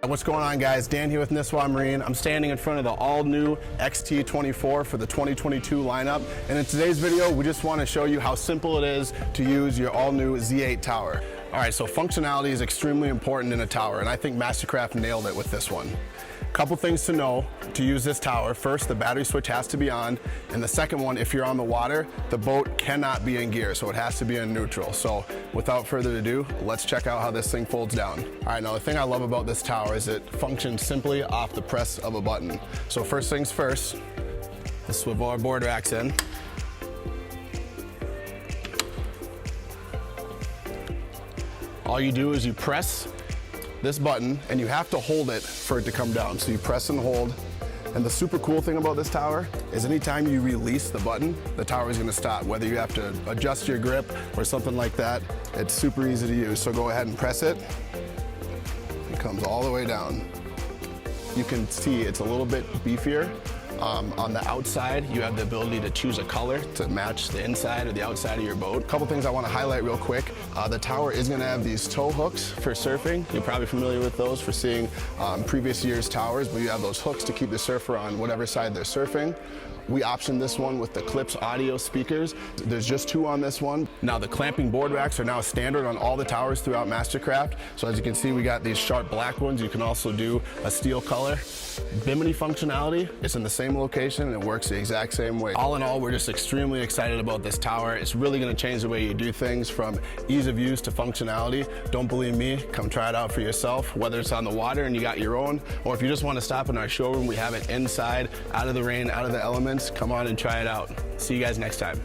What's going on, guys? Dan here with Nisswa Marine. I'm standing in front of the all-new XT24 for the 2022 lineup, and in today's video we just want to show you how simple it is to use your all-new Z8 tower. Alright, so functionality is extremely important in a tower, and I think MasterCraft nailed it with this one. Couple things to know to use this tower. First, the battery switch has to be on, and the second one, if you're on the water, the boat cannot be in gear, so it has to be in neutral. So without further ado, let's check out how this thing folds down. All right, now the thing I love about this tower is it functions simply off the press of a button. So first things first, let's swivel our board racks in. All you do is you press this button, and you have to hold it for it to come down. So you press and hold. And the super cool thing about this tower is anytime you release the button, the tower is gonna stop. Whether you have to adjust your grip or something like that, it's super easy to use. So go ahead and press it. It comes all the way down. You can see it's a little bit beefier. On the outside, you have the ability to choose a color to match the inside or the outside of your boat. A couple things I want to highlight real quick. The tower is going to have these tow hooks for surfing. You're probably familiar with those for seeing previous year's towers, but you have those hooks to keep the surfer on whatever side they're surfing. We optioned this one with the Clips audio speakers. There's just two on this one. Now the clamping board racks are now standard on all the towers throughout MasterCraft. So as you can see, we got these sharp black ones. You can also do a steel color. Bimini functionality, it's in the same location and it works the exact same way. All in all, we're just extremely excited about this tower. It's really gonna change the way you do things from ease of use to functionality. Don't believe me? Come try it out for yourself, whether it's on the water and you got your own, or if you just wanna stop in our showroom, we have it inside, out of the rain, out of the elements. Come on and try it out. See you guys next time.